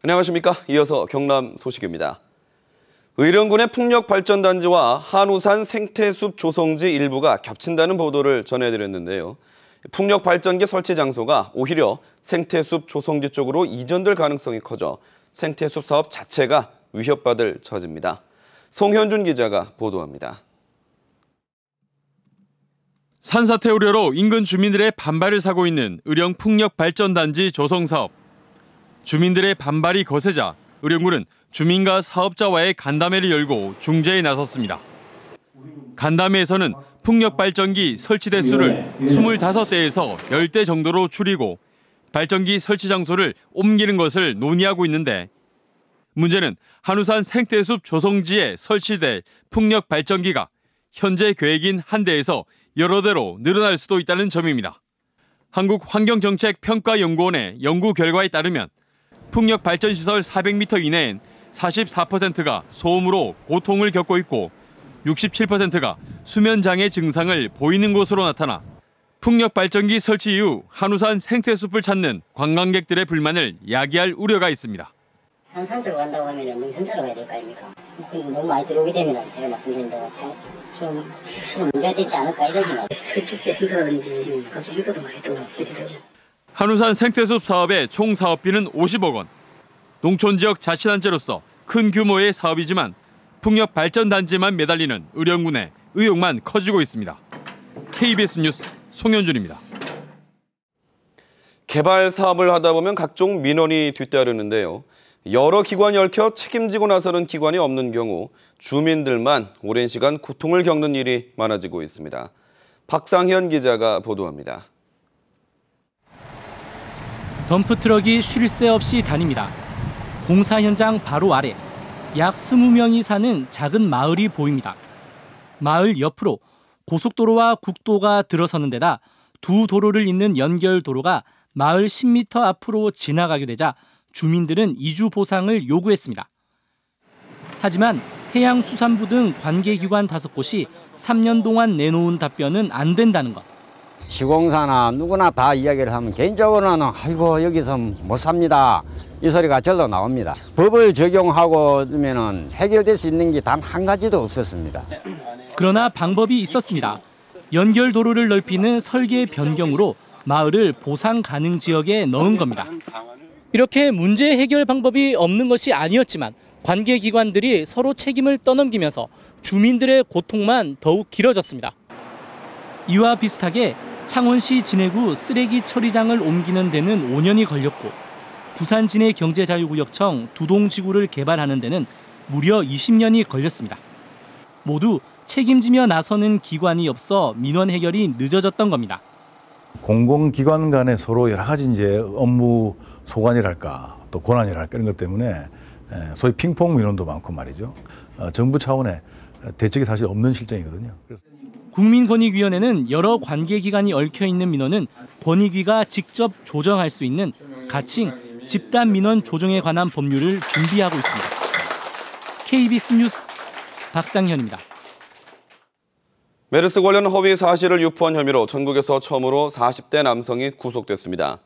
안녕하십니까. 이어서 경남 소식입니다. 의령군의 풍력발전단지와 한우산 생태숲 조성지 일부가 겹친다는 보도를 전해드렸는데요. 풍력발전기 설치 장소가 오히려 생태숲 조성지 쪽으로 이전될 가능성이 커져 생태숲 사업 자체가 위협받을 처지입니다. 송현준 기자가 보도합니다. 산사태 우려로 인근 주민들의 반발을 사고 있는 의령 풍력발전단지 조성 사업. 주민들의 반발이 거세자 의령군은 주민과 사업자와의 간담회를 열고 중재에 나섰습니다. 간담회에서는 풍력발전기 설치 대수를 25대에서 10대 정도로 줄이고 발전기 설치 장소를 옮기는 것을 논의하고 있는데 문제는 한우산 생태숲 조성지에 설치될 풍력발전기가 현재 계획인 한 대에서 여러 대로 늘어날 수도 있다는 점입니다. 한국환경정책평가연구원의 연구 결과에 따르면 풍력발전시설 400m 이내엔 44%가 소음으로 고통을 겪고 있고 67%가 수면장애 증상을 보이는 것으로 나타나 풍력발전기 설치 이후 한우산 생태숲을 찾는 관광객들의 불만을 야기할 우려가 있습니다. 한우산 쪽으로 간다고 하면 농선사로 가야 될 거 아닙니까? 너무 많이 들어오게 되면 제가 말씀드린 대로 좀 문제가 되지 않을까 이런 생각. 철쭉제 행사라든지 각종 행사도 많이 또 설치되죠. 한우산 생태숲 사업의 총 사업비는 50억 원. 농촌지역 자치단체로서 큰 규모의 사업이지만 풍력발전단지만 매달리는 의령군의 의혹만 커지고 있습니다. KBS 뉴스 송현준입니다. 개발 사업을 하다 보면 각종 민원이 뒤따르는데요. 여러 기관이 얽혀 책임지고 나서는 기관이 없는 경우 주민들만 오랜 시간 고통을 겪는 일이 많아지고 있습니다. 박상현 기자가 보도합니다. 덤프트럭이 쉴 새 없이 다닙니다. 공사 현장 바로 아래 약 20명이 사는 작은 마을이 보입니다. 마을 옆으로 고속도로와 국도가 들어서는 데다 두 도로를 잇는 연결 도로가 마을 10m 앞으로 지나가게 되자 주민들은 이주 보상을 요구했습니다. 하지만 해양수산부 등 관계기관 5곳이 3년 동안 내놓은 답변은 안 된다는 것. 시공사나 누구나 다 이야기를 하면 개인적으로는 아이고 여기서 못 삽니다. 이 소리가 절로 나옵니다. 법을 적용하고 면 해결될 수 있는 게 단 한 가지도 없었습니다. 그러나 방법이 있었습니다. 연결 도로를 넓히는 설계 변경으로 마을을 보상 가능 지역에 넣은 겁니다. 이렇게 문제 해결 방법이 없는 것이 아니었지만 관계기관들이 서로 책임을 떠넘기면서 주민들의 고통만 더욱 길어졌습니다. 이와 비슷하게 창원시 진해구 쓰레기 처리장을 옮기는 데는 5년이 걸렸고 부산 진해 경제자유구역청 두동지구를 개발하는 데는 무려 20년이 걸렸습니다. 모두 책임지며 나서는 기관이 없어 민원 해결이 늦어졌던 겁니다. 공공기관 간에 서로 여러 가지 이제 업무 소관이랄까 또 권한이랄까 이런 것 때문에 소위 핑퐁 민원도 많고 말이죠. 정부 차원의 대책이 사실 없는 실정이거든요. 국민권익위원회는 여러 관계기관이 얽혀있는 민원은 권익위가 직접 조정할 수 있는 가칭 집단 민원 조정에 관한 법률을 준비하고 있습니다. KBS 뉴스 박상현입니다. 메르스 관련 허위 사실을 유포한 혐의로 전국에서 처음으로 40대 남성이 구속됐습니다.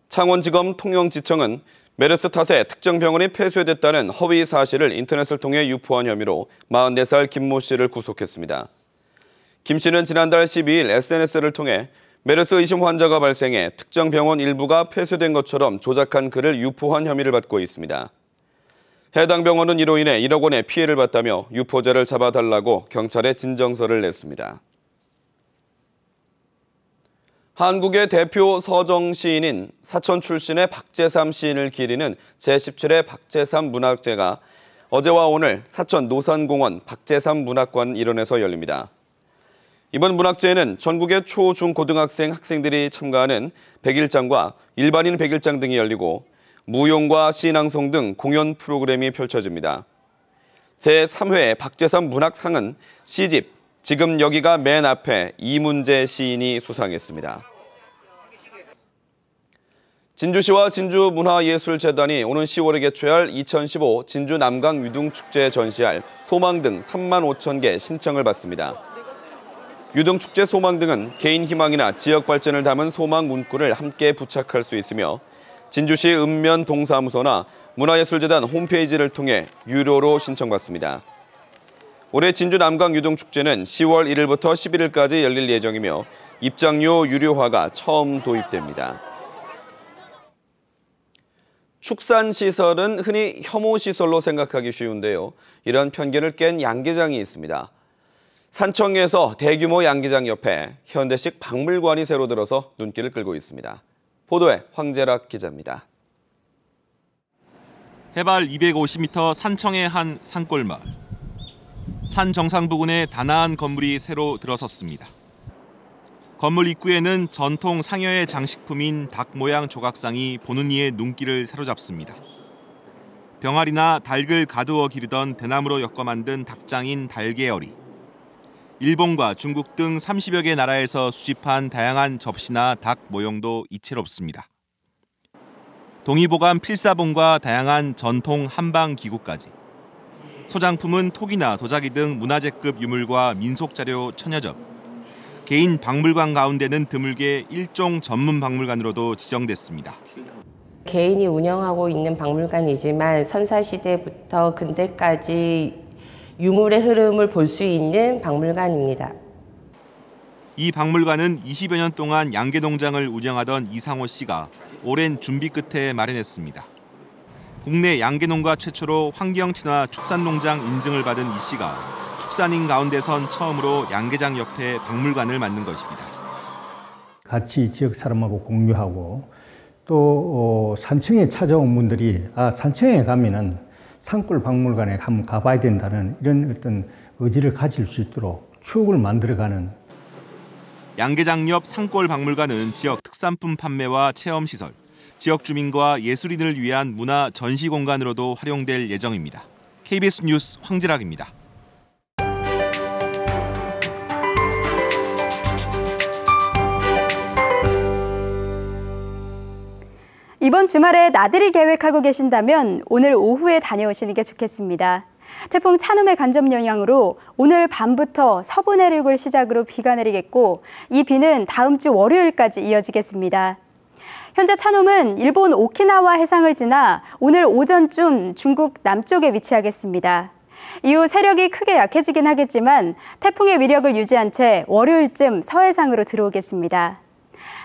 창원지검 통영지청은 메르스 탓에 특정 병원이 폐쇄됐다는 허위 사실을 인터넷을 통해 유포한 혐의로 44살 김모 씨를 구속했습니다. 김 씨는 지난달 12일 SNS를 통해 메르스 의심 환자가 발생해 특정 병원 일부가 폐쇄된 것처럼 조작한 글을 유포한 혐의를 받고 있습니다. 해당 병원은 이로 인해 1억 원의 피해를 봤다며 유포자를 잡아달라고 경찰에 진정서를 냈습니다. 한국의 대표 서정 시인인 사천 출신의 박재삼 시인을 기리는 제17회 박재삼 문학제가 어제와 오늘 사천 노산공원 박재삼 문학관 일원에서 열립니다. 이번 문학제에는 전국의 초, 중, 고등학생 학생들이 참가하는 백일장과 일반인 백일장 등이 열리고 무용과 시낭송 등 공연 프로그램이 펼쳐집니다. 제3회 박재삼 문학상은 시집 지금 여기가 맨 앞에 이문재 시인이 수상했습니다. 진주시와 진주문화예술재단이 오는 10월에 개최할 2015 진주 남강 유등축제에 전시할 소망등 3만 5천 개 신청을 받습니다. 유등축제 소망등은 개인 희망이나 지역 발전을 담은 소망 문구를 함께 부착할 수 있으며 진주시 읍면 동사무소나 문화예술재단 홈페이지를 통해 유료로 신청받습니다. 올해 진주 남강유동축제는 10월 1일부터 11일까지 열릴 예정이며 입장료 유료화가 처음 도입됩니다. 축산시설은 흔히 혐오시설로 생각하기 쉬운데요. 이런 편견을 깬 양계장이 있습니다. 산청에서 대규모 양계장 옆에 현대식 박물관이 새로 들어서 눈길을 끌고 있습니다. 보도에 황재락 기자입니다. 해발 250m 산청의 한 산골마을. 산 정상 부근에 단아한 건물이 새로 들어섰습니다. 건물 입구에는 전통 상여의 장식품인 닭 모양 조각상이 보는 이의 눈길을 사로잡습니다. 병아리나 닭을 가두어 기르던 대나무로 엮어 만든 닭장인 달개어리. 일본과 중국 등 30여 개 나라에서 수집한 다양한 접시나 닭 모형도 이채롭습니다. 동의보감 필사본과 다양한 전통 한방 기구까지. 소장품은 톡이나 도자기 등 문화재급 유물과 민속자료 천여 점. 개인 박물관 가운데는 드물게 일종 전문 박물관으로도 지정됐습니다. 개인이 운영하고 있는 박물관이지만 선사시대부터 근대까지 유물의 흐름을 볼 수 있는 박물관입니다. 이 박물관은 20여 년 동안 양계농장을 운영하던 이상호 씨가 오랜 준비 끝에 마련했습니다. 국내 양계농가 최초로 환경친화 축산농장 인증을 받은 이 씨가 축산인 가운데선 처음으로 양계장 옆에 박물관을 만든 것입니다. 같이 지역 사람하고 공유하고 또 산청에 찾아온 분들이 산청에 가면은 산골 박물관에 한번 가봐야 된다는 이런 어떤 의지를 가질 수 있도록 추억을 만들어가는. 양계장 옆 산골 박물관은 지역 특산품 판매와 체험시설, 지역 주민과 예술인을 위한 문화 전시 공간으로도 활용될 예정입니다. KBS 뉴스 황재락입니다. 이번 주말에 나들이 계획하고 계신다면 오늘 오후에 다녀오시는 게 좋겠습니다. 태풍 찬움의 간접 영향으로 오늘 밤부터 서부 내륙을 시작으로 비가 내리겠고 이 비는 다음 주 월요일까지 이어지겠습니다. 현재 찬움은 일본 오키나와 해상을 지나 오늘 오전쯤 중국 남쪽에 위치하겠습니다. 이후 세력이 크게 약해지긴 하겠지만 태풍의 위력을 유지한 채 월요일쯤 서해상으로 들어오겠습니다.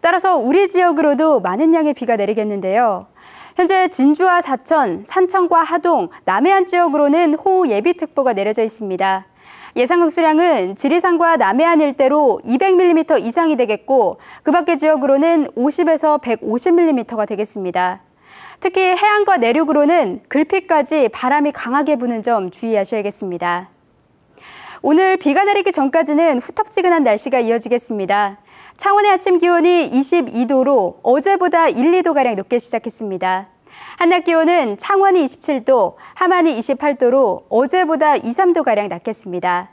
따라서 우리 지역으로도 많은 양의 비가 내리겠는데요. 현재 진주와 사천, 산청과 하동, 남해안 지역으로는 호우 예비특보가 내려져 있습니다. 예상 강수량은 지리산과 남해안 일대로 200mm 이상이 되겠고 그 밖의 지역으로는 50에서 150mm가 되겠습니다. 특히 해안과 내륙으로는 글피까지 바람이 강하게 부는 점 주의하셔야겠습니다. 오늘 비가 내리기 전까지는 후텁지근한 날씨가 이어지겠습니다. 창원의 아침 기온이 22도로 어제보다 1, 2도가량 높게 시작했습니다. 한낮 기온은 창원이 27도, 함안이 28도로 어제보다 2, 3도가량 낮겠습니다.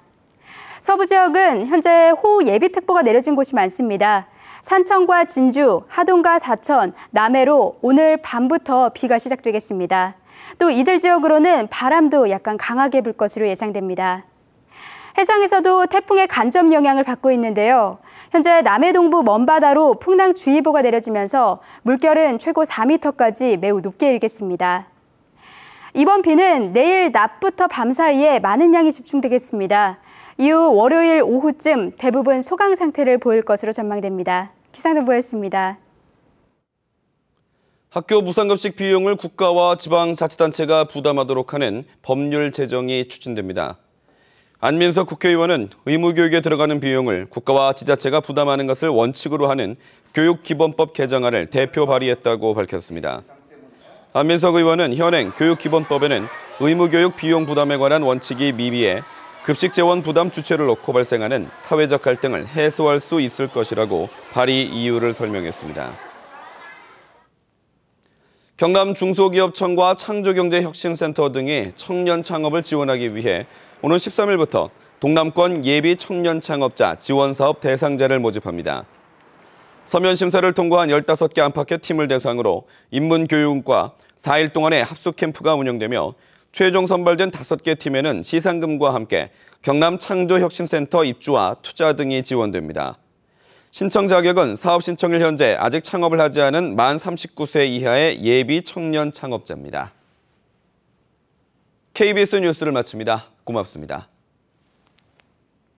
서부 지역은 현재 호우 예비특보가 내려진 곳이 많습니다. 산청과 진주, 하동과 사천, 남해로 오늘 밤부터 비가 시작되겠습니다. 또 이들 지역으로는 바람도 약간 강하게 불 것으로 예상됩니다. 해상에서도 태풍의 간접 영향을 받고 있는데요. 현재 남해 동부 먼바다로 풍랑주의보가 내려지면서 물결은 최고 4m까지 매우 높게 일겠습니다. 이번 비는 내일 낮부터 밤 사이에 많은 양이 집중되겠습니다. 이후 월요일 오후쯤 대부분 소강 상태를 보일 것으로 전망됩니다. 기상정보였습니다. 학교 무상급식 비용을 국가와 지방자치단체가 부담하도록 하는 법률 제정이 추진됩니다. 안민석 국회의원은 의무교육에 들어가는 비용을 국가와 지자체가 부담하는 것을 원칙으로 하는 교육기본법 개정안을 대표 발의했다고 밝혔습니다. 안민석 의원은 현행 교육기본법에는 의무교육 비용 부담에 관한 원칙이 미비해 급식 재원 부담 주체를 놓고 발생하는 사회적 갈등을 해소할 수 있을 것이라고 발의 이유를 설명했습니다. 경남 중소기업청과 창조경제혁신센터 등이 청년 창업을 지원하기 위해 오는 13일부터 동남권 예비 청년 창업자 지원사업 대상자를 모집합니다. 서면 심사를 통과한 15개 안팎의 팀을 대상으로 인문교육과 4일 동안의 합숙 캠프가 운영되며 최종 선발된 5개 팀에는 시상금과 함께 경남 창조혁신센터 입주와 투자 등이 지원됩니다. 신청 자격은 사업 신청일 현재 아직 창업을 하지 않은 만 39세 이하의 예비 청년 창업자입니다. KBS 뉴스를 마칩니다. 고맙습니다.